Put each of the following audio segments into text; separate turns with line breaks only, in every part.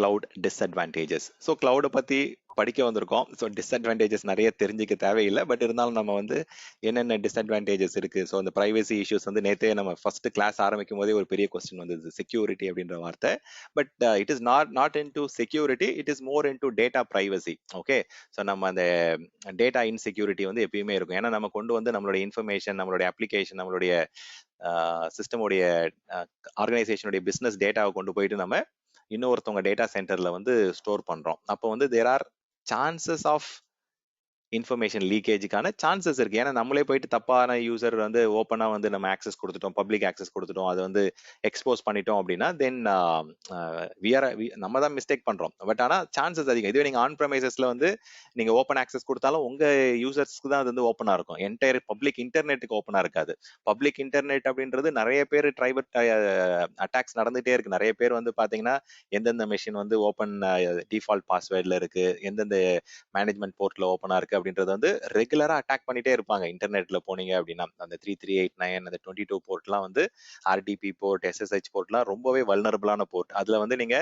cloud disadvantages. So cloud பத்தி படிக்க வந்திருக்கோம். ஸோ டிஸ்அட்வான்டேஜஸ் நிறைய தெரிஞ்சுக்க தேவையில்லை. பட் இருந்தாலும் நம்ம வந்து என்னென்ன டிஸ்அட்வான்டேஜஸ் இருக்கு. ஸோ அந்த பிரைவசி இஷ்யூஸ் வந்து நேற்றே நம்ம ஃபர்ஸ்ட் கிளாஸ் ஆரம்பிக்கும் போதே ஒரு பெரிய கொஸ்டின் வந்தது, செக்யூரிட்டி அப்படின்ற வார்த்தை. But it is not in to security, it is more in to data privacy. Okay, so நம்ம அந்த டேட்டா இன்செக்யூரிட்டி வந்து எப்பயுமே இருக்கும். ஏன்னா நம்ம கொண்டு வந்து நம்மளுடைய இன்ஃபர்மேஷன், நம்மளுடைய அப்ளிகேஷன், நம்மளுடைய சிஸ்டமுடைய ஆர்கனைசேஷனுடைய பிசினஸ் டேட்டாவை கொண்டு போயிட்டு நம்ம இன்னொருத்தவங்க டேட்டா சென்டர்ல வந்து ஸ்டோர் பண்றோம். அப்போ வந்து there are chances of information லீக்கேஜுக்கான சான்சஸ் இருக்கு. ஏன்னா நம்மளே போயிட்டு தப்பான யூசர் வந்து ஓப்பனா வந்து நம்ம ஆக்சஸ் கொடுத்துட்டோம், பப்ளிக் ஆக்சஸ் கொடுத்துட்டோம், அதை வந்து எக்ஸ்போஸ் பண்ணிட்டோம் அப்படின்னா தென் நம்ம தான் மிஸ்டேக் பண்றோம். பட் ஆனா சான்சஸ் அதிகம். இதுவே நீங்க ஆன் ப்ரைமைசஸ்ல வந்து நீங்க ஓப்பன் ஆக்சஸ் கொடுத்தாலும் உங்க யூசர்ஸ்க்கு தான் அது வந்து ஓப்பனா இருக்கும். என்டையர் பப்ளிக் இன்டர்நெட்டுக்கு ஓப்பனா இருக்காது. பப்ளிக் இன்டர்நெட் அப்படின்றது நிறைய பேர் ட்ரைபர் அட்டாக்ஸ் நடந்துட்டே இருக்கு. நிறைய பேர் வந்து பாத்தீங்கன்னா எந்தெந்த மெஷின் வந்து ஓப்பன் டிஃபால்ட் பாஸ்வேர்ட்ல இருக்கு, எந்தெந்த மேனேஜ்மெண்ட் போர்ட்ல ஓப்பனா இருக்கு அப்படின்றது வந்து ரெகுலரா அட்டாக் பண்ணிட்டே இருப்பாங்க. இன்டர்நெட்ல போனீங்க அப்படின்னா அந்த 3389 அந்த 22 போர்ட்லாம் வந்து ஆர்டிபி போர்ட், எஸ்எஸ்ஹெச் போர்ட்லாம் ரொம்பவே வல்னரபிளான போர்ட். அதுல வந்து நீங்க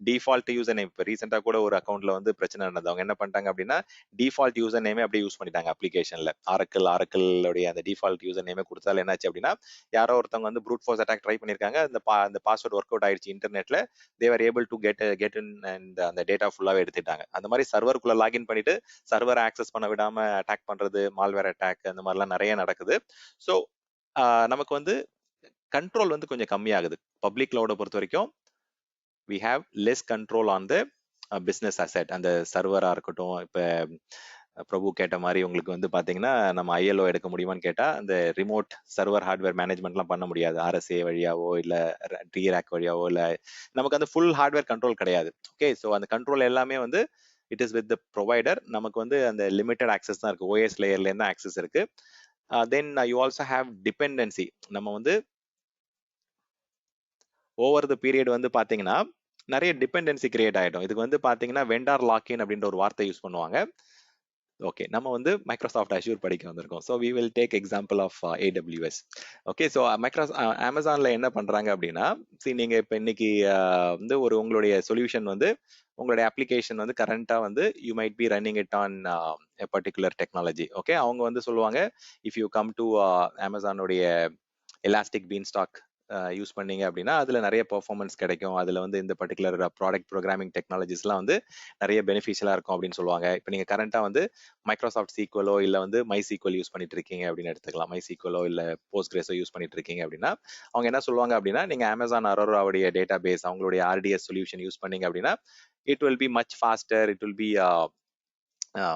டிஃபால்ட் யூசர் நேம், இப்போ ரீசெண்டா கூட ஒரு அக்கௌண்ட்ல வந்து பிரச்சனை நடந்தது. அவங்க என்ன பண்ணிட்டாங்க அப்படின்னா டிஃபால்ட் யூசர் நேமே அப்படியே யூஸ் பண்ணிட்டாங்க அப்ளிகேஷன்ல. ஆரக்கிளுடைய அந்த டிஃபால்ட் யூசர் நேமே கொடுத்தாலும் என்னாச்சு அப்படின்னா யாரோ ஒருத்தவங்க வந்து ப்ரூட் ஃபோர்ஸ் அட்டாக் ட்ரை பண்ணிருக்காங்க. அந்த பாஸ்வேர்ட் ஒர்க் அவுட் ஆயிடுச்சு இன்டர்நெட்ல. They were able to get in and அந்த டேட்டா ஃபுல்லாவே எடுத்துட்டாங்க. அந்த மாதிரி சர்வருக்குள்ள லாகின் பண்ணிட்டு சர்வரை ஆக்சஸ் பண்ண விடாம அட்டாக் பண்றது, மால்வேர் அட்டாக், அந்த மாதிரிலாம் நிறைய நடக்குது. ஸோ நமக்கு வந்து கண்ட்ரோல் வந்து கொஞ்சம் கம்மியாகுது. பப்ளிக் கிளவுடை பொறுத்த வரைக்கும் we have less control on the business asset. அந்த சர்வரா இருக்கட்டும், இப்போ பிரபு கேட்ட மாதிரி உங்களுக்கு வந்து பாத்தீங்கன்னா நம்ம ஐஎல்ஓ எடுக்க முடியுமான்னு கேட்டா அந்த ரிமோட் சர்வர் ஹார்ட்வேர் மேனேஜ்மெண்ட்லாம் பண்ண முடியாது. ஆர்எஸ்ஏ வழியாவோ இல்ல டிராக் வழியாவோ இல்ல நமக்கு அந்த ஃபுல் ஹார்ட்வேர் கண்ட்ரோல் கிடையாது. ஓகே, ஸோ அந்த கண்ட்ரோல் எல்லாமே வந்து it is with the provider. நமக்கு வந்து அந்த லிமிட்டட் ஆக்சஸ் தான் இருக்கு. ஓஎஸ் லேயர்ல இருந்து ஆக்சஸ் இருக்கு. Then you also have dependency. நம்ம வந்து ஓவர் த பீரியட் வந்து பாத்தீங்கன்னா நிறைய டிபெண்டன்சி கிரியேட் ஆயிடும். இதுக்கு வந்து பாத்தீங்கன்னா வெண்டார் லாக்இன் அப்படின்ற ஒரு வார்த்தை யூஸ் பண்ணுவாங்க. ஓகே, நம்ம வந்து மைக்ரோசாஃப்ட் அஷ்யூர் படிக்க வந்திருக்கோம். So we will take example of AWS. Okay, so அமேசான்ல என்ன பண்றாங்க அப்படின்னா, நீங்க இப்போ இன்னைக்கு வந்து ஒரு உங்களுடைய சொல்யூஷன் வந்து உங்களுடைய அப்ளிகேஷன் வந்து கரண்டா வந்து you might be running it on a particular technology. Okay, அவங்க வந்து சொல்லுவாங்க இஃப் யூ கம் டு அமேசானுடைய எலாஸ்டிக் பீன் ஸ்டாக் யூஸ் பண்ணீங்க அப்படின்னா அதுல நிறைய பெர்ஃபார்மன்ஸ் கிடைக்கும். அதுல வந்து இந்த பர்டிகுலர் ப்ராடக்ட் ப்ரோக்ராமிங் டெக்னாலஜிஸ்லாம் வந்து நிறைய பெனிஃபிஷியலா இருக்கும் அப்படின்னு சொல்லுவாங்க. இப்போ நீங்க கரண்டா வந்து மைக்ரோசாஃப்ட் சீக்வலோ இல்ல வந்து மை சீக்வல் யூஸ் பண்ணிட்டு இருக்கீங்க அப்படின்னு எடுத்துக்கலாம். மை சீக்வலோ இல்ல போஸ்ட் கிரேஸோ யூஸ் பண்ணிட்டு இருக்கீங்க அப்படின்னா அவங்க என்ன சொல்லுவாங்க அப்படின்னா நீங்க அமேசான் அரோராவுடைய டேட்டா பேஸ், அவங்களுடைய ஆர்டிஎஸ் சொல்யூஷன் யூஸ் பண்ணீங்க அப்படின்னா it will be much faster, it will be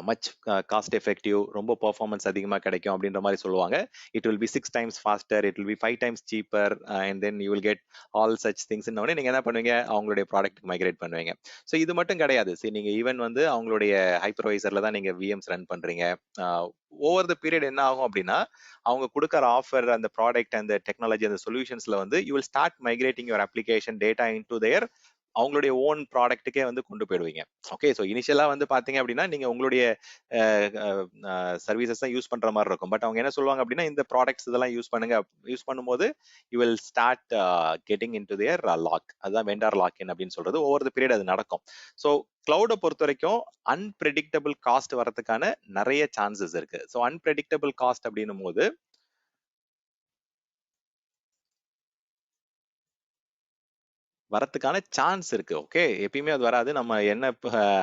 much cost effective, ரொம்ப பெர்ஃபார்மன்ஸ் அதிகமாக கிடைக்கும் அப்படின்ற மாதிரி சொல்லுவாங்க. It will be 6 times faster, it will be 5 times cheaper and then you will get all such things. உடனே நீங்க என்ன பண்ணுவீங்க, அவங்களுடைய ப்ராடக்ட் மைக்ரேட் பண்ணுவீங்க. ஸோ இது மட்டும் கிடையாது. சரி, நீங்க ஈவன் வந்து அவங்களுடைய ஹைப்பர்வைசர்ல தான் நீங்க விஎம்ஸ் ரன் பண்றீங்க. ஓவர் த பீரியட் என்ன ஆகும் அப்படின்னா அவங்க கொடுக்குற ஆஃபர், அந்த ப்ராடக்ட், அந்த டெக்னாலஜி, அந்த சொல்யூஷன்ஸ்ல வந்து you will start migrating your application data in to their அவங்களுடைய ஓன் ப்ராடக்ட்டுக்கே வந்து கொண்டு போயிடுவீங்க. ஓகே, ஸோ இனிஷியலா வந்து பாத்தீங்க அப்படின்னா நீங்க உங்களுடைய சர்வீசஸ் தான் யூஸ் பண்ற மாதிரி இருக்கும். பட் அவங்க என்ன சொல்லுவாங்க அப்படின்னா இந்த ப்ராடக்ட்ஸ் இதெல்லாம் யூஸ் பண்ணுங்க. யூஸ் பண்ணும்போது you will start getting into their lock. அதுதான் வெண்டார் லாக் இன் அப்படின்னு சொல்றது. ஓவர் த பீரியட் அது நடக்கும். ஸோ கிளவுடை பொறுத்த வரைக்கும் அன்பிரெடிக்டபிள் காஸ்ட் வரதுக்கான நிறைய சான்சஸ் இருக்கு. ஸோ அன்பிரெடிக்டபிள் காஸ்ட் அப்படின்னும் போது வரத்துக்கான சான்ஸ் இருக்கு. ஓகே, எப்பயுமே அது வராது. நம்ம என்ன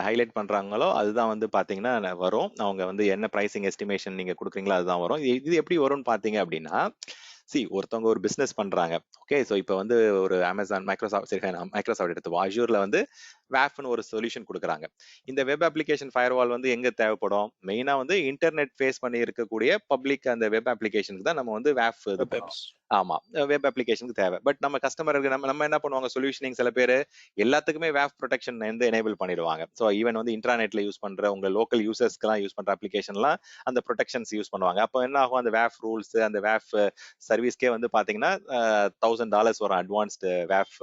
ஹைலைட் பண்றாங்களோ அதுதான் வந்து பாத்தீங்கன்னா வரும். அவங்க வந்து என்ன பிரைசிங் எஸ்டிமேஷன் நீங்க கொடுக்குறீங்களோ அதுதான் வரும். இது எப்படி வரும்னு பாத்தீங்க அப்படின்னா ஒருத்தவங்க ஒரு பிசினஸ் பண்றாங்க. ஓகே, ஸோ இப்போ வந்து ஒரு அமேசான், மைக்ரோசாஃப்ட் எடுத்துவோம். அஜூர்ல வந்து வேஃப்னு ஒரு சொல்யூஷன் கொடுக்குறாங்க. இந்த வெப் அப்ளிகேஷன் ஃபயர்வால் வந்து எங்க தேவைப்படும், மெயினா வந்து இன்டர்நெட் ஃபேஸ் பண்ணி இருக்கக்கூடிய பப்ளிக் அந்த வெப் அப்ளிகேஷனுக்கு தான் நம்ம வந்து வேஃப் இது பண்ணுவோம். ஆமா, வெப் அப்ளிகேஷனுக்கு தேவை. பட் நம்ம கஸ்டமருக்கு நம்ம என்ன பண்ணுவாங்க, சொல்யூஷனிங் சில பேர் எல்லாத்துக்குமே வேஃப் ப்ரொடெக்ஷன் வந்து எனேபிள் பண்ணிடுவாங்க. ஸோ ஈவன் வந்து இன்டர்நெட்ல யூஸ் பண்ற உங்க லோக்கல் யூசர்ஸ்க்குலாம் யூஸ் பண்ற அப்ளிகேஷன்லாம் அந்த ப்ரொடெக்ஷன்ஸ் யூஸ் பண்ணுவாங்க. அப்போ என்ன ஆகும், அந்த வேஃப் ரூல்ஸ், அந்த வேஃப் சர்வீஸ்க்கே வந்து பாத்தீங்கன்னா $1000 வரும். அட்வான்ஸ்டு வேஃப்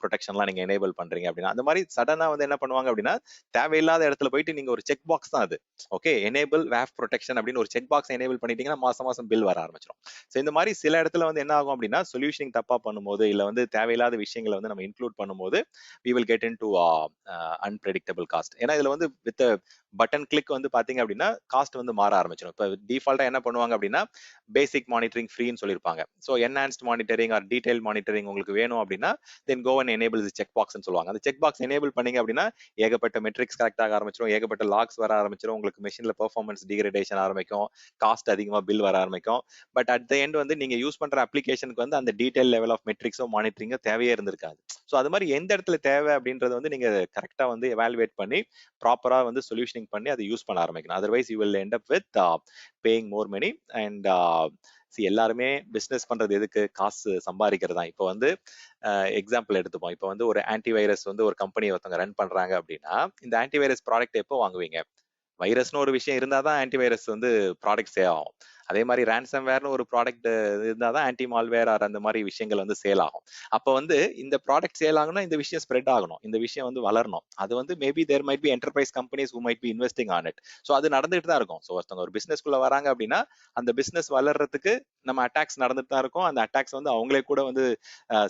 ப்ரொடெக்ஷன்லாம் நீங்க எனேபிள் பண்றீங்க அப்படின்னா அந்த மாதிரி சடனா வந்து என்ன பண்ணுவாங்க அப்படின்னா, தேவையில்லாத இடத்துல போயிட்டு நீங்க ஒரு செக் பாக்ஸ் தான் அது. ஓகே, எனேபிள் வேஃப் ப்ரொடெக்ஷன் அப்படின்னு ஒரு செக் பாக்ஸ் எனேபிள் பண்ணிட்டீங்கன்னா மாசம் மாசம் பில் வர ஆரம்பிச்சிடும். ஸோ இந்த மாதிரி சில இடத்துல வந்து என்ன ஆகும் அப்படின்னா, சொல்யூஷனிங் தப்பா பண்ணும்போது இல்ல வந்து தேவையில்லாத விஷயங்களை வந்து நம்ம இன்க்ளூட் பண்ணும்போது we will get into unpredictable cost. ஏன்னா இதுல வந்து வித் பட்டன் கிளிக் வந்து பாத்தீங்க அப்படின்னா காஸ்ட் வந்து மாற ஆரம்பிச்சிடும். இப்போ டிஃபால்ட்டா என்ன பண்ணுவாங்க அப்படின்னா, பேசிக் மானிட்டரிங் ஃப்ரீன்னு சொல்லியிருப்பாங்க. So enhanced monitoring or detail monitoring உங்களுக்கு வேணும் அப்படின்னா then go and enable check பாக்ஸ்னு சொல்லுவாங்க. அந்த செக் பாக்ஸ் எனேபிள் பண்ணீங்க அப்படின்னா ஏகப்பட்ட மெட்ரிக்ஸ் கரெக்ட் ஆக ஆரம்பிச்சிடும், ஏகப்பட்ட லாக்ஸ் வர ஆரம்பிச்சிடும், உங்களுக்கு மெஷின்ல பெர்ஃபார்மன்ஸ் டிகிரேடேஷன் ஆரம்பிக்கும், காஸ்ட் அதிகமா பில் வர ஆரம்பிக்கும். பட் அட் த எண்ட் வந்து நீங்க யூஸ் பண்ற அப்ளிகேஷனுக்கு வந்து அந்த டீடைல் லெவல் ஆஃப் மெட்ரிக்ஸோ மானிட்டரிங்கோ தேவையே இருந்திருக்காது. ஸோ அது மாதிரி எந்த இடத்துல தேவை அப்படின்றது வந்து நீங்க கரெக்டா வந்து எவாலுவேட் பண்ணி ப்ராப்பரா வந்து சொல்யூஷனிங் பண்ணி அதை யூஸ் பண்ண ஆரம்பிக்கணும். Otherwise you will end up with paying more money. And எல்லாருமே பிசினஸ் பண்றது எதுக்கு? காசு சம்பாதிக்கிறது தான். இப்போ வந்து எக்ஸாம்பிள் எடுத்துப்போம். இப்போ வந்து ஒரு ஆன்டிவைரஸ் வந்து ஒரு கம்பெனி ஒருத்தவங்க ரன் பண்றாங்க அப்படின்னா, இந்த ஆன்டிவைரஸ் ப்ராடக்ட் எப்போ வாங்குவீங்க? வைரஸ்னு ஒரு விஷயம் இருந்தாதான் ஆன்டிவைரஸ் வந்து ப்ராடக்ட் சேல் ஆகும். அதே மாதிரி ரேன்சம்வேர்னு ஒரு ப்ராடக்ட் இருந்தாதான் ஆன்டி மால்வேர் ஆர் அந்த மாதிரி விஷயங்கள் வந்து சேல் ஆகும். அப்போ வந்து இந்த ப்ராடக்ட் சேல் ஆகணும்னா இந்த விஷயம் ஸ்ப்ரெட் ஆகணும், இந்த விஷயம் வந்து வளரணும். அது வந்து maybe there might be enterprise companies who might be investing on it. So அது நடந்துட்டு தான் இருக்கும். ஸோ ஒருத்தவங்க ஒரு பிசினஸ்க்குள்ள வராங்க அப்படின்னா அந்த பிசினஸ் வளர்றதுக்கு நம்ம அட்டாக்ஸ் நடந்துட்டு தான் இருக்கும். அந்த அட்டாக்ஸ் வந்து அவங்களே கூட வந்து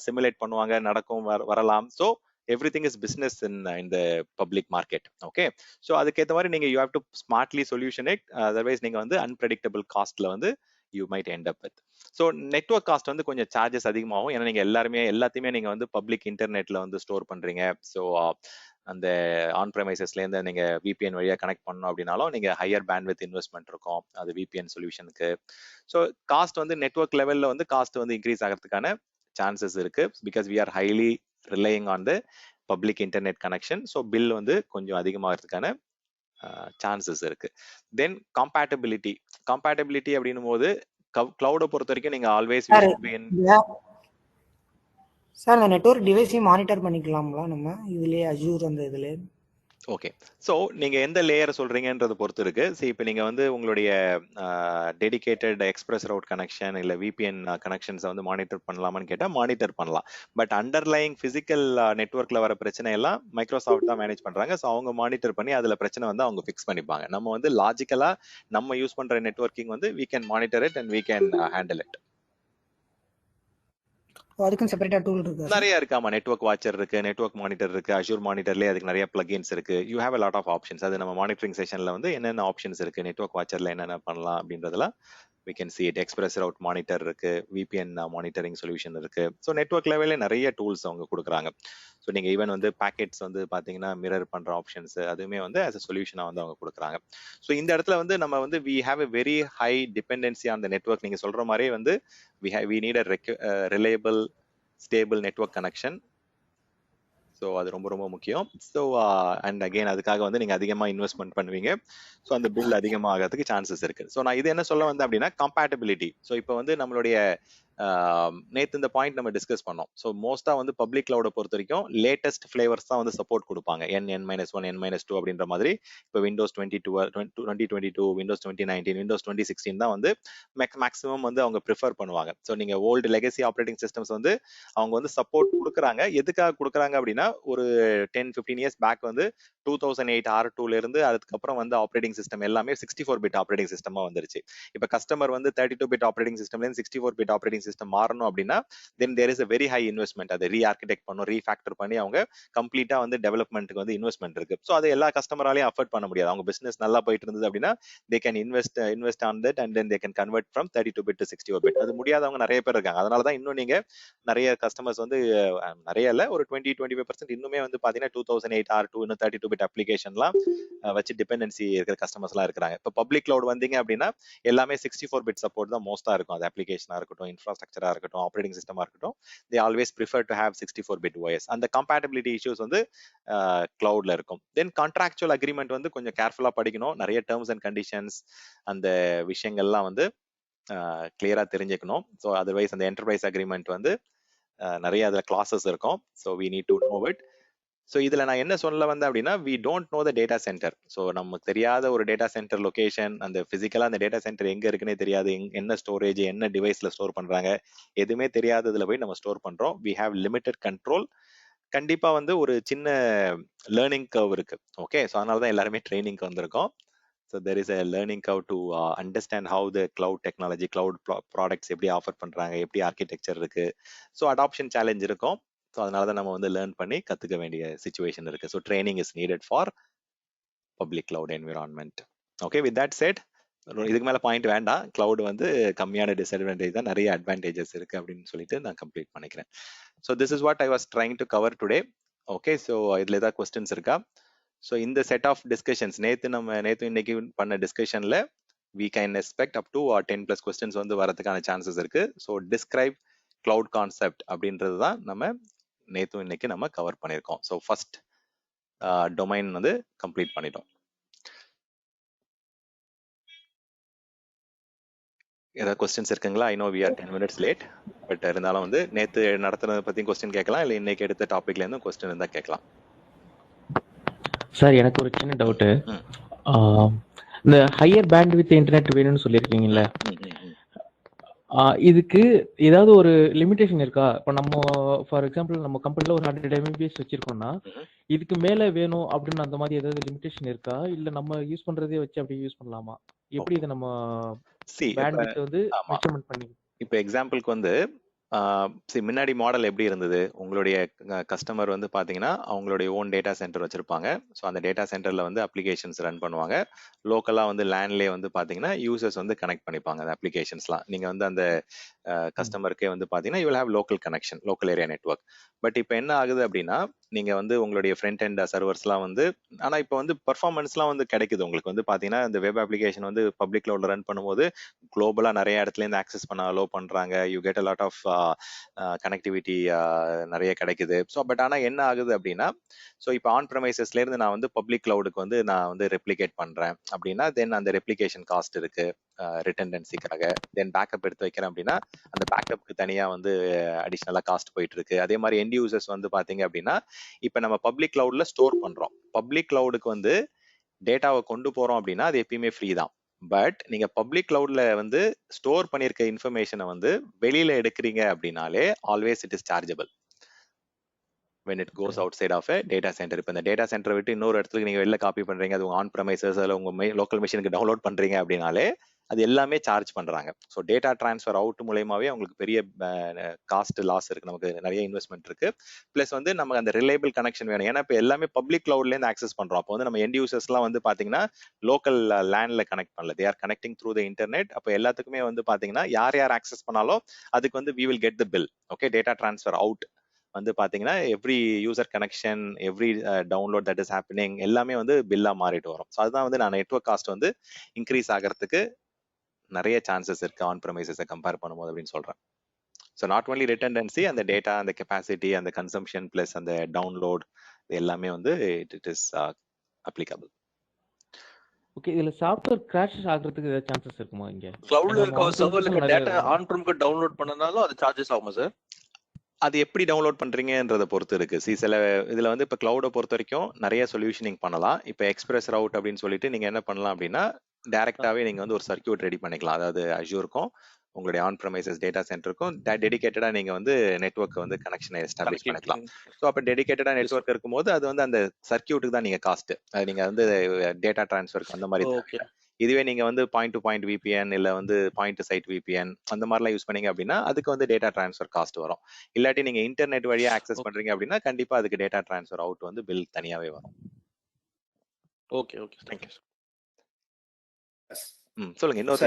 சிமுலேட் பண்ணுவாங்க, நடக்கும், வரலாம். So everything is business in the public market. Okay, so அதுக்கேற்ற மாதிரி நீங்க you have to smartly solution it. Otherwise நீங்க வந்து unpredictable costல வந்து you might end up with. So network cost வந்து கொஞ்சம் சார்ஜஸ் அதிகமாகும். ஏன்னா நீங்க எல்லாத்தையுமே நீங்க வந்து பப்ளிக் இன்டர்நெட்ல வந்து ஸ்டோர் பண்றீங்க. ஸோ அந்த ஆன் ப்ரெமைசஸ்ல இருந்து நீங்க விபிஎன் வழியா கனெக்ட் பண்ணணும் அப்படின்னாலும் நீங்க ஹையர் பேண்ட்வித் இன்வெஸ்ட்மெண்ட் இருக்கும் அது விபிஎன் சொல்யூஷனுக்கு. ஸோ காஸ்ட் வந்து நெட்வொர்க் லெவல்ல வந்து காஸ்ட் வந்து இன்க்ரீஸ் ஆகிறதுக்கான சான்சஸ் இருக்கு. Because we are highly relying on the public internet connection. So bill வந்து கொஞ்சம் அதிகமாகிறதுக்கான சான்சஸ் இருக்கு. தென் கம்பேட்டபிலிட்டி அப்படின்னும் போது கிளவுடை பொறுத்த வரைக்கும் நீங்க ஆல்வேஸ்
சார் அந்த நெட்வொர்க் டிவைஸையும் மானிட்டர் பண்ணிக்கலாங்களா நம்ம இதுலயே அஜூர் அந்த இதுல?
ஓகே, ஸோ நீங்க எந்த லேயர் சொல்றீங்கன்றதை பொறுத்து இருக்கு. சரி, இப்போ நீங்க வந்து உங்களுடைய டெடிகேட்டட் எக்ஸ்பிரஸ் ரவுட் கனெக்ஷன் இல்ல விபிஎன் கனெக்ஷன்ஸை வந்து மானிட்டர் பண்ணலாமான்னு கேட்டா மானிட்டர் பண்ணலாம். பட் அண்டர்லைங் பிசிக்கல் நெட்வொர்க்ல வர பிரச்சனை எல்லாம் மைக்ரோசாஃப்ட் தான் மேனேஜ் பண்றாங்க. ஸோ அவங்க மானிட்டர் பண்ணி அதுல பிரச்சனை வந்து அவங்க ஃபிக்ஸ் பண்ணிப்பாங்க. நம்ம வந்து லாஜிக்கலா நம்ம யூஸ் பண்ற நெட்வொர்க்கிங் வந்து we can monitor it and we can handle it.
அதுக்கும் செப்பரேட்டா டூல் இருக்கு?
நிறைய இருக்கு. ஆமா, நெட்வொர்க் வாட்சர் இருக்கு, நெட்வொர்க் மானிட்டர் இருக்கு, அஷூர் மானிட்டர்லயே அதுக்கு நிறைய பிளகின்ஸ் இருக்கு. You have a lot of options. அது நம்ம மானிட்டரிங் செஷன்ல வந்து என்னென்ன ஆப்ஷன்ஸ் இருக்கு, நெட்வொர்க் வாட்சர்ல என்னென்ன பண்ணலாம் அப்படின்றதெல்லாம் we can see it. Express route monitor இருக்கு, விபிஎன் மானிட்டரிங் சொல்யூஷன் இருக்கு. ஸோ நெட்வொர்க் லெவல்ல நிறைய டூல்ஸ் அவங்க கொடுக்குறாங்க. ஸோ நீங்க ஈவன் வந்து பேக்கெட்ஸ் வந்து பாத்தீங்கன்னா மிரர் பண்ற ஆப்ஷன்ஸ் அதுவுமே வந்து as a சொல்யூஷனா வந்து அவங்க கொடுக்குறாங்க. ஸோ இந்த இடத்துல வந்து நம்ம வந்து we have a very high dependency on the network. நீங்க சொல்ற மாதிரியே வந்து we need a reliable stable network connection. So அது ரொம்ப ரொம்ப முக்கியம். ஸோ அண்ட் அகெயின் அதுக்காக வந்து நீங்க அதிகமா இன்வெஸ்ட்மெண்ட் பண்ணுவீங்க. ஸோ அந்த பில் அதிகமாகிறதுக்கு சான்சஸ் இருக்கு. ஸோ நான் இது என்ன சொல்ல வந்தேன் அப்படின்னா கம்பேட்டபிலிட்டி. ஸோ இப்போ வந்து நம்மளுடைய நேத்து இந்த பாயிண்ட் நம்ம டிஸ்கஸ் பண்ணோம். ஸோ மோஸ்டா வந்து பப்ளிக் கிளவுட பொறுத்த வரைக்கும் லேட்டஸ்ட் ஃபிளேவர்ஸ் தான் வந்து சப்போர்ட் கொடுப்பாங்க. N-1 N-2 அப்படின்ற மாதிரி. இப்போ விண்டோஸ் 2022, விண்டோஸ் 2019, விண்டோஸ் 2016 தான் வந்து மேக்ஸிமம் வந்து அவங்க ப்ரிஃபர் பண்ணுவாங்க. ஸோ நீங்க ஓல்டு லெகசி ஆப்ரேட்டிங் சிஸ்டம்ஸ் வந்து அவங்க வந்து சப்போர்ட் கொடுக்குறாங்க. எதுக்காக கொடுக்குறாங்க அப்படின்னா ஒரு 10-15 இயர்ஸ் பேக் வந்து 2008 R2ல இருந்து அதுக்கப்புறம் வந்து ஆப்ரேட்டிங் சிஸ்டம் எல்லாமே 64 பிட் ஆப்ரேட்டிங் சிஸ்டமா வந்துருச்சு. இப்போ கஸ்டமர் வந்து 32 பிட் ஆப்ரேட்டிங் சிஸ்டம்ல இருந்து 64 பிட் ஆப்ரேட்டிங் சிஸ்டம் மாறணும் அப்படின்னா then there is a very high investment. அதை ரீஆர்கிடெக்ட் பண்ணும், ரீஃபேக்டர் பண்ணி அவங்க கம்ப்ளீட்டா வந்து டெவலப்மெண்ட்டுக்கு வந்து இன்வெஸ்ட்மெண்ட் இருக்கு. ஸோ அதை எல்லா கஸ்டமராலையும் அஃபோர்ட் பண்ண முடியாது. அவங்க பிசினஸ் நல்லா போயிட்டு இருந்தது அப்படின்னா they can invest on that and then they can convert from 32 bit to 64 bit. அது முடியாதவங்க நிறைய பேர் இருக்காங்க. அதனால தான் இன்னும் நீங்க நிறைய கஸ்டமர்ஸ் வந்து நிறைய இல்ல ஒரு 20-25% இன்னுமே வந்து பாத்தீங்கன்னா 2008 R2 இன்னும் 32 பிட் அப்ளிகேஷன்லாம் வச்சு டிபெண்டன்சி இருக்கிற கஸ்டமர்ஸ் எல்லாம் இருக்கிறாங்க. இப்போ பப்ளிக் கிளவுட் வந்தீங்க அப்படின்னா எல்லாமே 64 பிட் சப்போர்ட் தான் மோஸ்டா இருக்கும். அது அப்ளிகேஷனா இருக்கட்டும், இன்ஃப்ராஸ்ட்ரக்சரா இருக்கட்டும், ஆப்ரேட்டிங் சிஸ்டமா இருக்கட்டும், they always prefer to have 64 bit OS. அந்த கம்பேட்டபிலிட்டி இஷ்யூஸ் வந்து கிளவுட்ல இருக்கும். தென் கான்ட்ராக்சுவல் அக்ரிமெண்ட் வந்து கொஞ்சம் கேர்ஃபுல்லா படிக்கணும். நிறைய டேர்ம்ஸ் அண்ட் கண்டிஷன்ஸ் அந்த விஷயங்கள்லாம் வந்து கிளியரா தெரிஞ்சுக்கணும். ஸோ அதர்வைஸ் அந்த என்டர்பிரைஸ் அக்ரிமெண்ட் வந்து நிறைய அதுல கிளாஸஸ் இருக்கும். So we need to know it. So இதுல நான் என்ன சொல்ல வந்தேன் அப்படின்னா we don't know the data centre. So நமக்கு தெரியாத ஒரு டேட்டா சென்டர் லொகேஷன், அந்த பிசிக்கலா அந்த டேட்டா சென்டர் எங்க இருக்குன்னே தெரியாது, என்ன ஸ்டோரேஜ், என்ன டிவைஸ்ல ஸ்டோர் பண்றாங்க, எதுவுமே தெரியாததுல போய் நம்ம ஸ்டோர் பண்றோம். We have limited control. கண்டிப்பா வந்து ஒரு சின்ன லேர்னிங் கர்வ் இருக்கு. ஓகே, ஸோ அதனால தான் எல்லாருமே ட்ரைனிங்க்கு வந்திருக்கோம். So there is a learning curve to understand how the cloud technology, cloud products எப்படி ஆஃபர் பண்றாங்க, எப்படி ஆர்கிடெக்சர் இருக்கு. ஸோ அடாப்ஷன் சேலஞ்ச் இருக்கும். ஸோ அதனால தான் நம்ம வந்து லேர்ன் பண்ணி கத்துக்க வேண்டிய சுச்சுவேஷன் இருக்கு. So training is needed for public cloud environment. Okay, with that set, இதுக்கு மேல பாயிண்ட் வேண்டாம். கிளவுட் வந்து கம்மியான டிஸ்அட்வான்டேஜ் தான், நிறைய அட்வான்டேஜஸ் இருக்கு அப்படின்னு சொல்லிட்டு நான் கம்ப்ளீட் பண்ணிக்கிறேன். So this is what I was trying to cover today. Okay, so இதுல ஏதாவது கொஸ்டின்ஸ் இருக்கா? ஸோ இந்த செட் ஆஃப் டிஸ்கஷன்ஸ் நேத்து இன்னைக்கு பண்ண டிஸ்கஷன்ல we can expect up to 10+ questions வந்து வரதுக்கான சான்சஸ் இருக்கு. ஸோ டிஸ்கிரைப் கிளவுட் கான்செப்ட் அப்படின்றது தான் நம்ம நேத்து இன்னைக்கு நம்ம கவர் பண்ணியிருக்கோம். ஸோ ஃபர்ஸ்ட் டொமைன் வந்து கம்ப்ளீட் பண்ணிட்டோம். ஏதாவது கொஸ்டின்ஸ் இருக்குங்களா? I know we are 10 minutes late, but இருந்தாலும் வந்து நேத்து நடத்துனதை பத்தி கொஸ்டின் கேட்கலாம், இல்லை இன்னைக்கு எடுத்த டாபிக்ல இருந்து கொஸ்டின் இருந்தா கேட்கலாம்.
சார் எனக்கு ஒரு சின்ன டவுட்டு. இந்த ஹையர் பேண்ட் வித் இன்டர்நெட் வேணும்னு சொல்லியிருக்கீங்கல்ல, இதுக்கு ஏதாவது ஒரு லிமிடேஷன் இருக்கா? இப்போ நம்ம ஃபார் எக்ஸாம்பிள் நம்ம கம்பெனில ஒரு 100 MBPS வச்சிருக்கோம்னா, இதுக்கு மேல வேணும் அப்படின்னு அந்த மாதிரி ஏதாவது லிமிடேஷன் இருக்கா? இல்ல நம்ம யூஸ் பண்றதே வச்சு அப்படி யூஸ் பண்ணலாமா? எப்படி இதை நம்ம பேண்ட் வித் வந்து மெஷர்மெண்ட் பண்ணி?
இப்போ எக்ஸாம்பிளுக்கு வந்து முன்னாடி மாடல் எப்படி இருந்தது, உங்களுடைய கஸ்டமர் வந்து பாத்தீங்கன்னா அவங்களுடைய ஓன் டேட்டா சென்டர் வச்சிருப்பாங்க. ஸோ அந்த டேட்டா சென்டர்ல வந்து அப்ளிகேஷன்ஸ் ரன் பண்ணுவாங்க. லோக்கலா வந்து லேண்ட்லேயே வந்து பாத்தீங்கன்னா யூசர்ஸ் வந்து கனெக்ட் பண்ணிப்பாங்க அந்த அப்ளிகேஷன்ஸ்லாம். நீங்க வந்து அந்த கஸ்டமருக்கே வந்து பாத்தீங்கன்னா you will have local connection, local area network. But இப்போ என்ன ஆகுது அப்படின்னா, நீங்க வந்து உங்களுடைய ஃப்ரண்ட் அண்ட் சர்வர்ஸ்லாம் வந்து, ஆனா இப்போ வந்து பர்ஃபார்மன்ஸ்லாம் வந்து கிடைக்குது உங்களுக்கு வந்து பாத்தீங்கன்னா இந்த வெப் அப்ளிகேஷன் வந்து பப்ளிக் கிளவுட்ல ரன் பண்ணும்போது குளோபலா நிறைய இடத்துல இருந்து ஆக்சஸ் பண்ண அலோ பண்றாங்க. You get a lot of connectivity நிறைய கிடைக்குது. ஸோ பட் ஆனால் என்ன ஆகுது அப்படின்னா, ஸோ இப்போ ஆன் ப்ரமைசஸ்ல இருந்து நான் வந்து பப்ளிக் கிளவுடுக்கு வந்து நான் வந்து ரெப்ளிகேட் பண்றேன் அப்படின்னா, தென் அந்த ரெப்ளிகேஷன் காஸ்ட் இருக்கு ரிட்டன்டன்சிக்காக. தென் பேக்கப் எடுத்து வைக்கிறேன் அப்படின்னா அந்த பேக்கப்புக்கு தனியா வந்து அடிஷ்னலா காஸ்ட் போயிட்டு இருக்கு. அதே மாதிரி எண்ட் யூசர்ஸ் வந்து பாத்தீங்க அப்படின்னா, இப்போ நம்ம பப்ளிக் கிளவுட்ல ஸ்டோர் பண்றோம். பப்ளிக் கிளவுடுக்கு வந்து டேட்டாவை கொண்டு போறோம் அப்படின்னா அது எப்பயுமே ஃப்ரீ தான். பட் நீங்க பப்ளிக் கிளவுட்ல வந்து ஸ்டோர் பண்ணிருக்க இன்ஃபர்மேஷனை வந்து வெளியில எடுக்கிறீங்க அப்படின்னாலே always it is chargeable when it goes outside of a data center. இப்போ இந்த டேட்டா சென்டரை விட்டு இன்னொரு இடத்துக்கு நீங்க வெளில காப்பி பண்றீங்க, அது உங்க ஆன் ப்ரமைசஸ் அல்ல உங்க லோக்கல் மிஷினுக்கு டவுன்லோட் பண்றீங்க அப்படின்னாலே அது எல்லாமே சார்ஜ் பண்றாங்க. ஸோ டேட்டா டிரான்ஸ்ஃபர் அவுட் மூலயமாவே உங்களுக்கு பெரிய காஸ்ட் லாஸ் இருக்கு, நமக்கு நிறைய இன்வெஸ்ட்மெண்ட் இருக்கு. பிளஸ் வந்து நமக்கு அந்த ரிலையபிள் கனெக்ஷன் வேணும். ஏன்னா இப்போ எல்லாமே பப்ளிக் கிளவுட்ல இருந்து ஆக்சஸ் பண்றோம். அப்போ வந்து நம்ம எண்ட் யூசர்ஸ்லாம் வந்து பாத்தீங்கன்னா லோக்கல் லேண்ட்ல கனெக்ட் பண்ணல, they are connecting through the internet. அப்போ எல்லாத்துக்குமே வந்து பாத்தீங்கன்னா யார் யார் ஆக்சஸ் பண்ணாலும் அதுக்கு வந்து we will get the bill. Okay, data transfer out வந்து பாத்தீங்கன்னா every user connection, every download that is happening எல்லாமே வந்து பில்லா மாறிட்டு வரும். ஸோ அதுதான் வந்து நான் நெட்வொர்க் காஸ்ட் வந்து இன்க்ரீஸ் ஆகிறதுக்கு நிறைய சான்சஸ் இருக்கு ஆன் ப்ரமைசஸை கம்பேர் பண்ணும்போது அப்படின்னு சொல்றேன். ஸோ நாட் ஒன்லி ரிட்டன்டன்சி, அந்த டேட்டா, அந்த கெப்பாசிட்டி, அந்த கன்சம்ஷன் பிளஸ் அந்த டவுன்லோட் எல்லாமே வந்து இட் இஸ் அப்ளிகபிள்.
ஓகே, இதுல சாஃப்ட்வேர் கிராஷ் ஆகிறதுக்கு ஏதாவது சான்சஸ் இருக்குமா? இங்க
கிளவுட்ல இருக்க சர்வர்ல இருக்க டேட்டா ஆன் ப்ரீம்க்கு டவுன்லோட் பண்ணனாலும் அது சார்ஜஸ் ஆகுமா சார்?
அது எப்படி டவுன்லோட் பண்றீங்கன்றதை பொறுத்து இருக்கு. சில இதுல வந்து இப்போ கிளவுடை பொறுத்த வரைக்கும் நிறைய சொல்யூஷனிங் பண்ணலாம். இப்போ எக்ஸ்பிரஸ் ரவுட் அப்படின்னு சொல்லிட்டு நீங்க என்ன பண்ணலாம் அப்படின்னா, டைரக்டாவே நீங்க வந்து ஒரு சர்க்கியூட் ரெடி பண்ணிக்கலாம். அதாவது அஜூருக்கும் உங்களுடைய ஆன் ப்ரமைசஸ் டேட்டா சென்டருக்கும் டெடிகேட்டடா நீங்க வந்து நெட்வொர்க் வந்து கனெக்ஷனை எஸ்டாப்ளிஷ் பண்ணிக்கலாம். ஸோ அப்போ டெடிகேட்டடா நெட்வொர்க் இருக்கும்போது அது வந்து அந்த சர்க்கியூட்டுக்கு தான் நீங்க காஸ்ட், அது நீங்க வந்து டேட்டா டிரான்ஸ்ஃபருக்கு அந்த மாதிரி. இதுவே நீங்க வந்து பாயிண்ட் டு பாயிண்ட் விபிஎன் இல்ல வந்து பாயிண்ட் டு சைட் விபிஎன் அந்த மாதிரிலாம் யூஸ் பண்ணீங்க அப்படின்னா அதுக்கு வந்து டேட்டா டிரான்ஸ்ஃபர் காஸ்ட் வரும். இல்லாட்டி நீங்க இன்டர்நெட் வழியா ஆக்சஸ் பண்றீங்க அப்படின்னா கண்டிப்பா அதுக்கு டேட்டா டிரான்ஸ்ஃபர் அவுட் வந்து பில் தனியாவே வரும்.
Okay okay, thank you.
சொல்லுங்க, இன்னொரு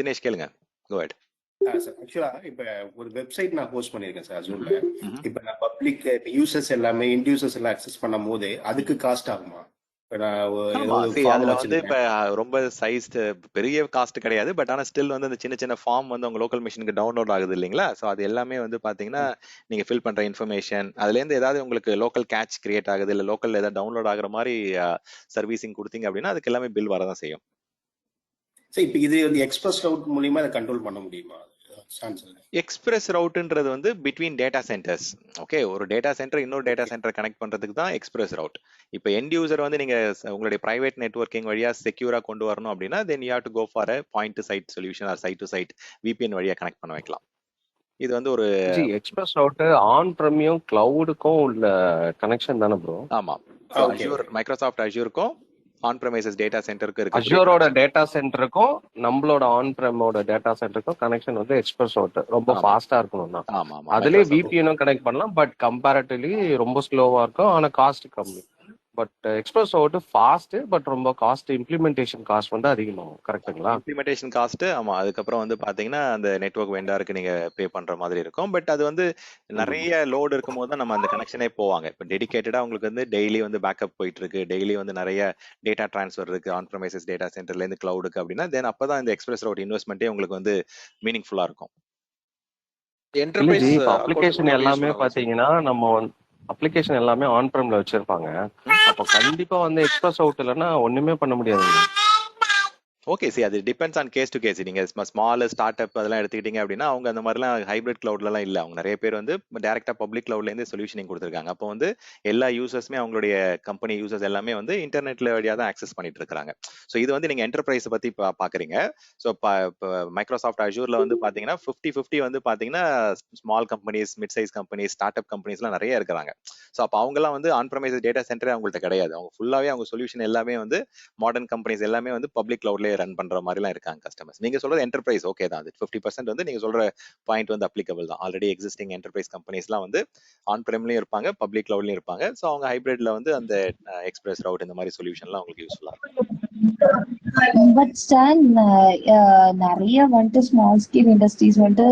தினேஷ் கேளுங்க. Go ahead.
சார் ஆக்சுவலா இப்ப ஒரு வெப்சைட் நான் போஸ்ட் பண்ணிருக்கேன் சார் அசூர்ல. இப்ப நான் பப்ளிக் யூசர்ஸ் எல்லாமே இண்ட் யூசர்ஸ் எல்லாம் அக்சஸ் பண்ணும் போது அதுக்கு காஸ்ட் ஆகுமா?
அதுல வந்து இப்ப ரொம்ப சைஸ் பெரிய காஸ்ட் கிடையாது. பட் ஆனா ஸ்டில் வந்து அந்த சின்ன சின்ன ஃபார்ம் வந்து உங்க லோக்கல் மிஷினுக்கு டவுன்லோட் ஆகுது இல்லைங்களா? சோ அது எல்லாமே வந்து பாத்தீங்கன்னா நீங்க ஃபில் பண்ற இன்ஃபர்மேஷன் அதுல இருந்து ஏதாவது உங்களுக்கு லோக்கல் கேட்ச் கிரியேட் ஆகுது இல்ல லோக்கல் ஏதாவது டவுன்லோட் ஆகுற மாதிரி சர்வீசிங் கொடுத்தீங்க அப்படின்னா அதுக்கு எல்லாமே பில் வரதான் செய்யும்.
சரி, இப்போ இது வந்து எக்ஸ்பிரஸ் ரவுட் மூலமா அதை கண்ட்ரோல் பண்ண முடியுமா?
எக்ஸ்பிரஸ் ரவுட்ன்றது வந்து பிட்வீன் டேட்டா சென்டர்ஸ். ஓகே, ஒரு டேட்டா சென்டர் இன்னொரு டேட்டா சென்டர் கனெக்ட் பண்றதுக்கு தான் எக்ஸ்பிரஸ் ரவுட். இப்போ எண்ட் யூசர் வந்து நீங்க உங்களுடைய பிரைவேட் நெட்வொர்க்கிங் வழியா செக்யூரா கொண்டு வரணும் அப்படின்னா then you have to go for a point to site solution or site to site VPN வழியா கனெக்ட் பண்ண வைக்கலாம். இது வந்து ஒரு
ஜி எக்ஸ்பிரஸ் அவுட் ஆன் பிரமியும் கிளவுடுக்கும் உள்ள கனெக்ஷன் தானே ப்ரோ?
ஆமா. ஸோ
ஓகே
அஷ்யூர், மைக்ரோசாஃப்ட் அஷ்யூருக்கும் ஆன் ப்ரெமைசஸ் டேட்டா சென்டருக்கு இருக்கக்கூடிய
அஷ்யூரோட
connection.
டேட்டா சென்டருக்கும் நம்மளோட ஆன் பிரமோட டேட்டா சென்டருக்கும் கனெக்ஷன் வந்து எக்ஸ்பிரஸ் அவுட் ரொம்ப
ஆமா.
ஃபாஸ்டா இருக்கணும்னா
ஆமா ஆமா
அதுலயே
மைக்ரோசாஃப்ட்
விபிஎனும் கனெக்ட் பண்ணலாம், பட் கம்பேரிட்டிவ்லி ரொம்ப ஸ்லோவா இருக்கும், ஆனா காஸ்ட் கம்மி. But express out fast, but ரொம்ப காஸ்ட், இம்ப்ளிமெண்டேஷன் காஸ்ட் வந்து அதிகமாகும். கரெக்ட்டுங்களா?
Implementation cost. ஆமா, அதுக்கப்புறம் வந்து பாத்தீங்கன்னா அந்த நெட்வொர்க் வெண்டாருக்கு நீங்க பே பண்ற மாதிரி இருக்கும். பட் அது வந்து நிறைய லோடு இருக்கும் போது தான் நம்ம அந்த கனெக்ஷனே போவாங்க. இப்போ டெடிகேட்டடா உங்களுக்கு வந்து டெய்லி வந்து பேக்கப் போயிட்டு இருக்கு, டெய்லி வந்து நிறைய டேட்டா டிரான்ஸ்ஃபர் இருக்கு ஆன் ப்ரெமைசஸ் டேட்டா சென்டர்ல இருந்து கிளவுடுக்கு அப்படின்னா தென் அப்பதான் இந்த எக்ஸ்பிரஸ் ரவுட் இன்வெஸ்ட்மெண்ட்டே உங்களுக்கு வந்து மீனிங்ஃபுல்லா இருக்கும்.
இல்ல
என்டர்பிரைஸ்
ஜி, இப்போ
அக்கௌண்ட்
அப்ளிகேஷன்
யூஸ்
எல்லாமே
பண்ணலாம் சார்.
பாத்தீங்கன்னா நம்ம அப்ளிகேஷன் எல்லாமே ஆன் பிரம்ல வச்சிருப்பாங்க. அப்போ கண்டிப்பா வந்து எக்ஸ்பிரஸ் அவுட் இல்லைன்னா ஒண்ணுமே பண்ண முடியாது.
ஓகே, சி அது depends on case to case. நீங்க ஸ்மால் ஸ்டார்ட் அப் அதெல்லாம் எடுத்துக்கிட்டீங்க அப்படின்னா அவங்க அந்த மாதிரிலாம் ஹைபிரிட் கிளவுட்லாம் இல்ல. அவங்க நிறைய பேர் வந்து டைரக்டா பப்ளிக் கிளவுட்ல இருந்து சொல்யூஷனிங் கொடுத்துருக்காங்க. அப்போ வந்து எல்லா யூசர்ஸுமே அவங்களுடைய கம்பெனி யூசர்ஸ் எல்லாமே வந்து இன்டர்நெட்ல வழியா தான் ஆக்சஸ் பண்ணிட்டு இருக்காங்க. ஸோ இது வந்து நீங்க என்டர்பிரைஸ் பத்தி பாக்குறீங்க. ஸோ மைக்ரோசாஃப்ட் அஷூர்ல வந்து பாத்தீங்கன்னா 50-50 வந்து பாத்தீங்கன்னா small companies, mid size companies, start up கம்பெனிஸ்லாம் நிறைய இருக்கிறாங்க. ஸோ அப்போ அவங்கலாம் வந்து ஆன் ப்ரெமைசஸ் டேட்டா சென்டரே அவங்கள்ட்ட கிடையாது. அவங்க ஃபுல்லாவே அவங்க சொல்யூஷன் எல்லாமே வந்து மாடர்ன் கம்பெனிஸ் எல்லாமே வந்து பப்ளிக் கிளவுட்லயே ரன் பண்ற மாதிரிலாம் இருக்காங்க கஸ்டமர்ஸ். நீங்க சொல்றது என்டர்பிரைஸ் ஓகே தான். அது 50% வந்து நீங்க சொல்ற பாயிண்ட் வந்து அப்ளிகபிள் தான். ஆல்ரெடி எக்ஸிஸ்டிங் என்டர்பிரைஸ் கம்பெனிஸ்லாம் வந்து ஆன் பிரேம்லயும் இருப்பாங்க, பப்ளிக் கிளவுட்லயும் இருப்பாங்க. ஸோ அவங்க ஹைபிரிட்ல வந்து அந்த எக்ஸ்பிரஸ் ரவுட் இந்த மாதிரி சொல்யூஷன்லாம் உங்களுக்கு யூஸ்ஃபுல்லா இருக்கும்.
பட் ஸ்டான் நிறைய வந்துட்டு ஸ்மால் ஸ்கேல் இண்டஸ்ட்ரீஸ் வந்துட்டு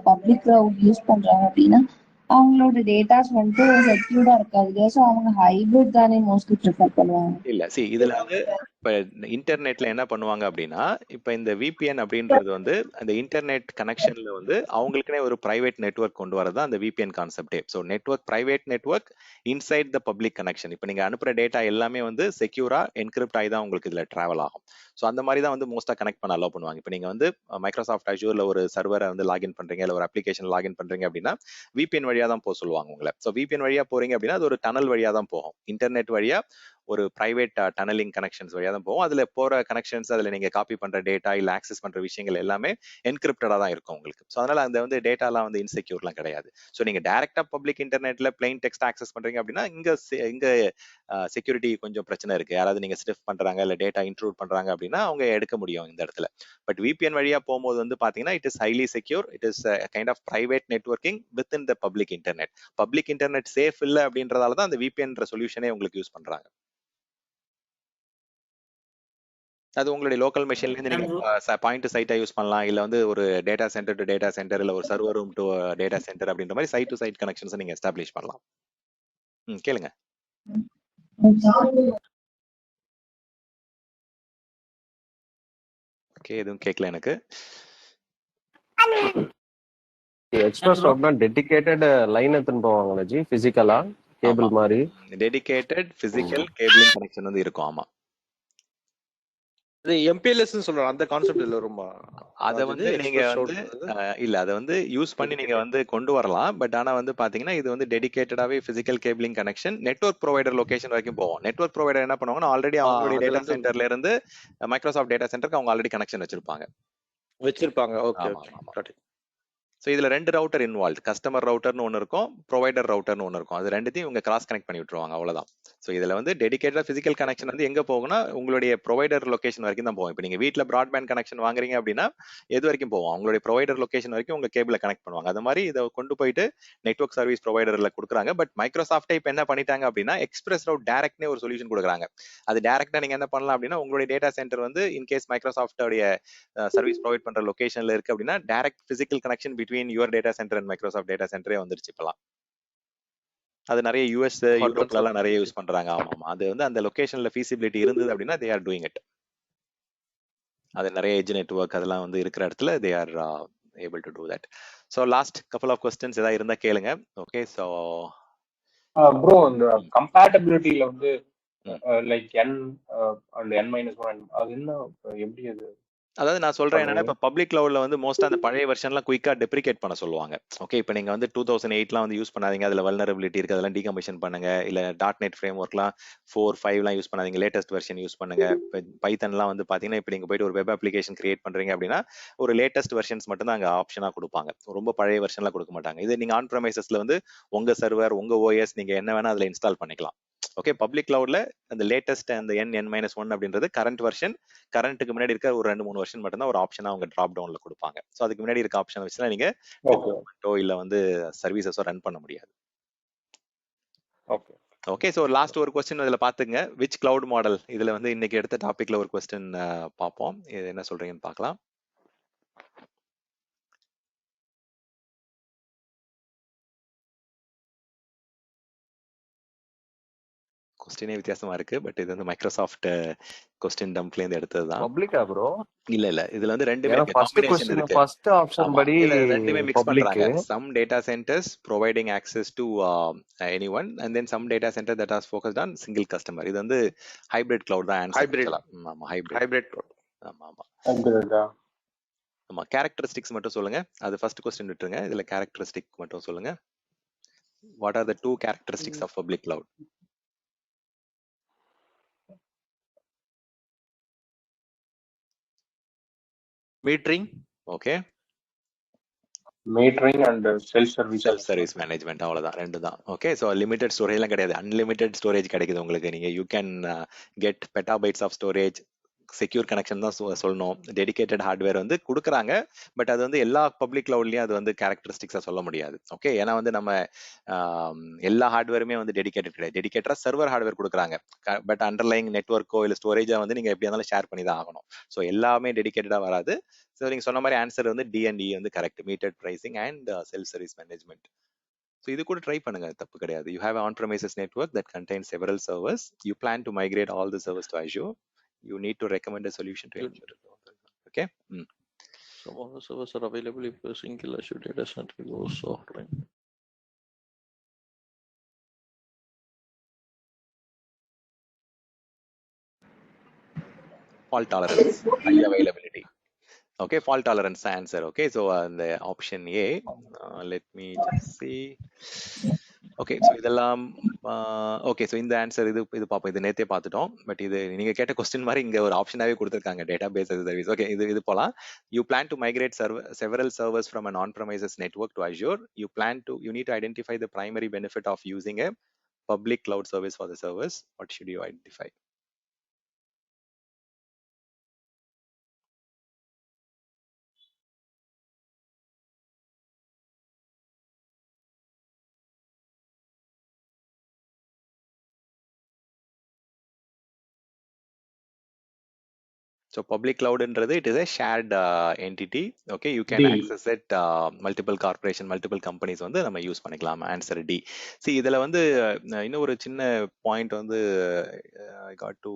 பப்ளிக் கிளவுட் யூஸ் பண்றாங்க அப்படின்னா அவங்களோட டேட்டாஸ் வந்துட்டு செக்யூர்டா இருக்காது. ஸோ அவங்க ஹைபிரிட் தானே மோஸ்ட்லி ப்ரிஃபர் பண்ணுவாங்க.
இல்ல சி இதுல வந்து இப்ப இன்டர்நெட்ல என்ன பண்ணுவாங்க அப்படின்னா, இப்ப இந்த விபிஎன் அப்படின்றது வந்து அந்த இன்டர்நெட் கனெக்ஷன்ல வந்து அவங்களுக்குனே ஒரு பிரைவேட் நெட்வொர்க் கொண்டு வரதான் அந்த விபிஎன் கான்செப்டே. So network, private network inside the public connection. இப்ப நீங்க அனுப்புற டேட்டா எல்லாமே வந்து செக்யூரா என்கிரிப்ட் ஆகி தான் உங்களுக்கு இதுல டிராவல் ஆகும். ஸோ அந்த மாதிரி தான் வந்து மோஸ்டா கனெக்ட் பண்ண அலோவ் பண்ணுவாங்க. இப்போ நீங்க வந்து மைக்ரோசாஃப்ட் அஷூர்ல ஒரு சர்வரை வந்து லாகின் பண்றீங்க, இல்ல ஒரு அப்ளிகேஷன் லாகின் பண்றீங்க அப்படின்னா விபிஎன் வழியா தான் போக சொல்லுவாங்க உங்களை. ஸோ விபிஎன் வழியா போறீங்க அப்படின்னா அது ஒரு டனல் வழியா தான் போகும். இன்டர்நெட் வழியா ஒரு பிரைவேட் டனலிங் கனெக்ஷன்ஸ் வழியா தான் போகும். அதுல போற கனெக்ஷன்ஸ், அதுல நீங்க காப்பி பண்ற டேட்டா இல்ல ஆக்சஸ் பண்ற விஷயங்கள் எல்லாமே என்கிரிப்டடா தான் இருக்கும் உங்களுக்கு. ஸோ அதனால அந்த வந்து டேட்டாலாம் வந்து இன்செக்யூர்லாம் கிடையாது. ஸோ நீங்க டைரக்டா பப்ளிக் இன்டர்நெட்ல பிளைன் டெக்ஸ்ட் ஆக்சஸ் பண்றீங்க அப்படின்னா இங்க செக்யூரிட்டி கொஞ்சம் பிரச்சனை இருக்கு. யாராவது நீங்க ஸ்னிஃப் பண்றாங்க இல்ல டேட்டா இன்ட்ரூட் பண்றாங்க அப்படின்னா அவங்க எடுக்க முடியும் இந்த இடத்துல. பட் விபிஎன் வழியா போகும்போது வந்து பாத்தீங்கன்னா it is highly secure. It is kind of private networking within the public internet. Public internet safe இல்ல அப்படின்றதால தான் அந்த விபிஎன்ற சொல்யூஷனே உங்களுக்கு யூஸ் பண்றாங்க. அது உங்களுடைய லோக்கல் மெஷின்ல இருந்து நீங்க பாயிண்ட் டு சைட்டா யூஸ் பண்ணலாம், இல்ல வந்து ஒரு data centre to data centre, இல்ல ஒரு server room to data centre அப்படின்ற மாதிரி சைட் டு சைட் கனெக்ஷன்ஸ் நீங்க எஸ்டாப்லிஷ் பண்ணலாம். கேளுங்க. ஓகே, எதுவும் கேட்கல எனக்கு.
எக்ஸ்பிரஸ் ரோட்னா டெடிகேட்டட் லைன் எடுத்துன்னு போவாங்களா ஜி, பிசிக்கலா கேபிள் மாதிரி?
டெடிகேட்டட் பிசிக்கல் கேபிளிங் கனெக்ஷன் வந்து இருக்கும். ஆமா,
இது எம்பிஎல்எஸ் சொல்றாங்க, அந்த கான்செப்ட் இல்ல ரொம்ப.
அத வந்து நீங்க வந்து இல்ல அத வந்து யூஸ் பண்ணி நீங்க வந்து கொண்டு வரலாம். பட் ஆனா வந்து பாத்தீங்கன்னா இது வந்து டெடிகேட்டடாவே physical cabling connection network provider location வரைக்கும் போகும். நெட்வொர்க் ப்ரொவைடர் என்ன பண்ணுவாங்கன்னா ஆல்ரெடி அவங்களுடைய டேட்டா சென்டர்ல இருந்து மைக்ரோசாஃப்ட் டேட்டா சென்டருக்கு அவங்க ஆல்ரெடி கனெக்ஷன் வச்சிருப்பாங்க.
ஓகே.
ஸோ இதுல 2 ரவுட்டர் இன்வால்வ். கஸ்டமர் ரவுட்டர்னு ஒன்று இருக்கும், ப்ரொவைடர் ரவுட்டர்னு ஒன்று இருக்கும். அது ரெண்டுத்தையும் இவங்க கிராஸ் கனெக்ட் பண்ணி விட்டுருவாங்க, அவ்வளவுதான். ஸோ இதுல வந்து டெடிகேட்டட் பிசிக்கல் கனெக்ஷன் வந்து எங்க போகும்னா உங்களுடைய ப்ரொவைடர் லொகேஷன் வரைக்கும் தான் போகும். இப்போ நீங்க வீட்டில் ப்ராட்பேண்ட் கனெக்ஷன் வாங்குறீங்க அப்படின்னா எது வரைக்கும் போவோம், உங்களுடைய ப்ரொவைடர் லொகேஷன் வரைக்கும் உங்க கேபிளை கனெக்ட் பண்ணுவாங்க. அது மாதிரி இதை கொண்டு போயிட்டு நெட்வொர்க் சர்வீஸ் ப்ரொவைடர்ல கொடுக்குறாங்க. பட் மைக்ரோசாஃப்டே இப்போ என்ன பண்ணிட்டாங்க அப்படின்னா எக்ஸ்பிரஸ் ரவுட் டைரக்ட்னே ஒரு சொல்யூஷன் கொடுக்குறாங்க. அது டைரக்டா நீங்க என்ன பண்ணலாம் அப்படின்னா உங்களுடைய டேட்டா சென்டர் வந்து இன்கேஸ் மைக்ரோசாஃப்டோடைய சர்வீஸ் ப்ரொவைட் பண்ற லொகேஷன்ல இருக்கு அப்படின்னா direct physical connection between your data center and Microsoft data சென்டரே வந்துருச்சு இப்பலாம். அது நிறைய யூஎஸ் யூரோப்ல எல்லாம் நிறைய யூஸ் பண்றாங்க. ஆமா, அது வந்து அந்த லொகேஷன்ல ஃபீசிபிலிட்டி இருந்தது அப்படின்னா தே ஆர் டூயிங் இட். அது நிறைய எட்ஜ் நெட்வொர்க் அதெல்லாம் வந்து இருக்கிற இடத்துல they are able to do that. So last couple of questions ஏதாவது இருந்தா கேளுங்க. ஓகே, ஸோ
ப்ரோ இந்த கம்பேட்டபிலிட்டியில வந்து லைக் n and n-1 அது என்ன எப்படி அது?
அதாவது நான் சொல்றேன் என்னன்னா, இப்போ பப்ளிக் கிளவுட்ல வந்து மோஸ்டா அந்த பழைய வெர்ஷன்லாம் குயிக்கா டெப்ரிகேட் பண்ண சொல்லுவாங்க. ஓகே, இப்போ நீங்க வந்து 2008லாம் வந்து யூஸ் பண்ணாதீங்க, அதுல வல்னரபிலிட்டி இருக்கு, அதெல்லாம் டீகமிஷன் பண்ணுங்க. இல்ல .NET ஃப்ரேம் ஒர்க்லாம் 4, 5லாம் யூஸ் பண்ணாதீங்க, லேட்டஸ்ட் வெர்ஷன் யூஸ் பண்ணுங்க. பைத்தன்லாம் வந்து பாத்தீங்கன்னா, இப்போ நீங்க போயிட்டு ஒரு வெப் அப்ளிகேஷன் கிரியேட் பண்றீங்க அப்படின்னா ஒரு லேட்டஸ்ட் வெர்ஷன்ஸ் மட்டும் தான் அங்க ஆப்ஷனா கொடுப்பாங்க, ரொம்ப பழைய வெர்ஷன்லாம் கொடுக்க மாட்டாங்க. இது நீங்க ஆன் ப்ரமைசஸ்ல வந்து உங்க சர்வர், உங்க ஓஎஸ், நீங்க என்ன வேணா அதுல இன்ஸ்டால் பண்ணிக்கலாம். ஓகே, பப்ளிக் கிளவுட்ல அந்த லேட்டஸ்ட் அந்த N-N-1 அப்படின்றது கரண்ட் வெர்ஷன். கரண்ட்டுக்கு முன்னாடி இருக்க ஒரு 2-3 வெர்ஷன் மட்டும் தான் ஒரு ஆப்ஷனா அவங்க டிராப் டவுன்ல கொடுப்பாங்க. ஸோ அதுக்கு முன்னாடி இருக்க ஆப்ஷன் வச்சுலாம் நீங்க டெவலப்மெண்ட்டோ இல்ல வந்து சர்வீசஸோ ரன் பண்ண முடியாது. ஓகே, ஸோ லாஸ்ட் ஒரு கொஸ்டின் இதுல பாத்துங்க, விச் கிளவுட் மாடல். இதுல வந்து இன்னைக்கு எடுத்த டாபிக்ல ஒரு கொஸ்டின் பார்ப்போம், இது என்ன சொல்றீங்கன்னு பார்க்கலாம். கொஸ்டினே வித்தியாசமா இருக்கு, பட் இது வந்து மைக்ரோசாஃப்ட் கொஸ்டின் டம்ப்ல இருந்து எடுத்ததுதான்.
பப்ளிக்கா ப்ரோ?
இல்ல இதுல வந்து ரெண்டுமே
ஃபர்ஸ்ட்
காம்பினேஷன்
क्वेश्चन
இருக்கு.
ஃபர்ஸ்ட் ஆப்ஷன் படி
இதுல ரெண்டுமே மிக்ஸ்
பப்ளிக்.
பண்றாங்க. Some data centres providing access to anyone and then some data center that are focused on single customer. இது வந்து ஹைபிரிட் கிளவுட் தான் ஆன்சர்.
ஹைபிரிட்.
ஆமா, ஹைபிரிட். ஆமா. கேரக்டரிஸ்டிக்ஸ் மட்டும் சொல்லுங்க. அது ஃபர்ஸ்ட் क्वेश्चन விட்டுருங்க, இதுல கேரக்டரிஸ்டிக் மட்டும் சொல்லுங்க. What are the 2 characteristics of public cloud?
Metering.
Okay.
Metering and self-service
management. அவ்வளவுதான், ரெண்டு தான். ஓகே, ஸோ லிமிடெட் ஸ்டோரேஜ்லாம் கிடையாது, அன்லிமிட்டெட் ஸ்டோரேஜ் கிடைக்குது உங்களுக்கு. நீங்க you can get petabytes of storage. Secure connection தான் சொல்லணும். டெடிகேட்டட் ஹார்ட்வேர் வந்து கொடுக்குறாங்க, பட் அது வந்து எல்லா பப்ளிக் கிளவுட்லயும் அது வந்து கேரக்டரிஸ்டிக்ஸா சொல்ல முடியாது. ஓகே, ஏன்னா வந்து நம்ம எல்லா ஹார்ட்வேருமே வந்து டெடிகேட்டட் கிடையாது. டெடிகேட்டடா சர்வர் ஹார்ட்வேர் கொடுக்குறாங்க, பட் அண்டர்லைங் நெட்வொர்க்கோ இல்ல ஸ்டோரேஜா வந்து நீங்க எப்படி இருந்தாலும் ஷேர் பண்ணி தான் ஆகணும். ஸோ எல்லாமே டெடிகேட்டடா வராது. ஸோ நீங்க சொன்ன மாதிரி ஆன்சர் வந்து D&E வந்து correct, meted pricing and self service management. So இது கூட ட்ரை பண்ணுங்க, தப்பு கிடையாது. You have on premises network that contains several servers. You plan to migrate all the servers to Azure. You need to recommend a solution to ensure. Okay.
Some of the servers are available if a single Azure data center goes offline.
Fault tolerance, high availability. Okay, fault tolerance answer. Okay, so the option A. Let me just see. Okay, so இதெல்லாம் okay. So இந்த answer இது பார்ப்போம், இது நேத்தே பார்த்துட்டோம், but இது நீங்க கேட்ட கொஸ்டின் மாதிரி இங்க ஒரு ஆப்ஷனாவே கொடுத்துருக்காங்க, database as a service. Okay, இது போலாம். You plan to migrate several servers from an on-premises network to Azure. You need to identify the primary benefit of using a public cloud service for the servers. What should you identify? So public cloud என்றது it is a shared entity. Okay, you can access it multiple corporation, multiple companies வந்து நம்ம use பண்ணிக்கலாம். Answer D. See, இதுல வந்து இன்னும் ஒரு சின்ன point வந்து I got to.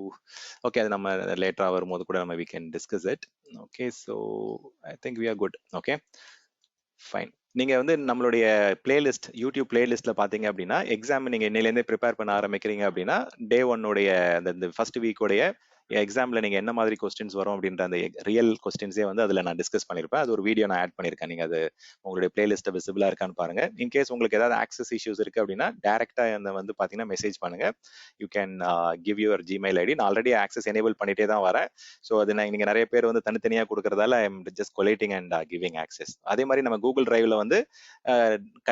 Okay, அது நம்ம லேட்டரா வரும்போது கூட நம்ம we can discuss it. Okay, so I think we are good. Okay, fine. நீங்க வந்து நம்மளுடைய பிளேலிஸ்ட், யூடியூப் பிளேலிஸ்ட்ல பாத்தீங்க அப்படின்னா, எக்ஸாம் நீங்க இன்னையிலேருந்தே ப்ரிப்பேர் பண்ண ஆரம்பிக்கிறீங்க அப்படின்னா, டே 1 உடைய அந்த ஃபர்ஸ்ட் வீக் உடைய எக்ஸாம்ல நீங்க என்ன மாதிரி கொஸ்டின்ஸ் வரும் அப்படின்ற அந்த ரியல் கொஸ்டின்ஸே வந்து அதுல நான் டிஸ்கஸ் பண்ணிருப்பேன். அது ஒரு வீடியோ நான் ஆட் பண்ணிருக்கேன். நீங்க அது உங்களுடைய பிளேலிஸ்ட் விசிபிளா இருக்கான்னு பாருங்க. இன்கேஸ் உங்களுக்கு ஏதாவது ஆக்சஸ் இஷ்யூஸ் இருக்கு அப்படின்னா டைரக்டா வந்து பாத்தீங்கன்னா மெசேஜ் பண்ணுங்க. You can give your Gmail ID. நான் ஆல்ரெடி ஆக்சஸ் எனேபிள் பண்ணிட்டே தான் வரேன். ஸோ அது நீங்க நிறைய பேர் வந்து தனித்தனியா கொடுக்கறதால I am just collating and giving access. அதே மாதிரி நம்ம கூகுள் டிரைவ்ல வந்து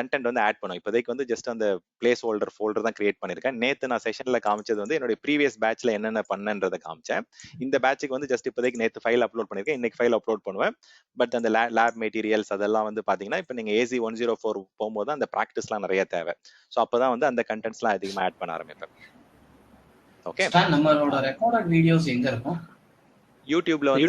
கண்டென்ட் வந்து ஆட் பண்ணும். இப்போதைக்கு வந்து ஜஸ்ட் அந்த பிளேஸ் ஃபோல்டர் தான் கிரியேட் பண்ணிருக்கேன். நேத்து நான் செஷன்ல காமிச்சது வந்து என்னுடைய ப்ரீவியஸ் பேட்ச்ல என்னென்ன பண்ணன்றதை காமிச்சேன். இந்த பேட்சுக்கு வந்து ஜஸ்ட் இப்போதைக்கு நேத்து ஃபைல் அப்லோட் பண்ணிருக்கேன், இன்னைக்கு ஃபைல் அப்லோட் பண்ணுவேன். பட் அந்த லேப் மெட்டீரியல்ஸ் அதெல்லாம் வந்து பாத்தீங்கன்னா இப்போ நீங்க AC 104 போகும்போது அந்த ப்ராக்டிஸ்லாம் நிறைய தேவை. ஸோ அப்பதான் வந்து அந்த கண்டென்ட்ஸ்லாம் அதிகமாக ஆட் பண்ண ஆரம்பிப்பேன். ஓகே,
நம்மளோட ரெக்கார்டட் வீடியோஸ் எங்க இருக்கும்?
யூடியூப்ல வந்து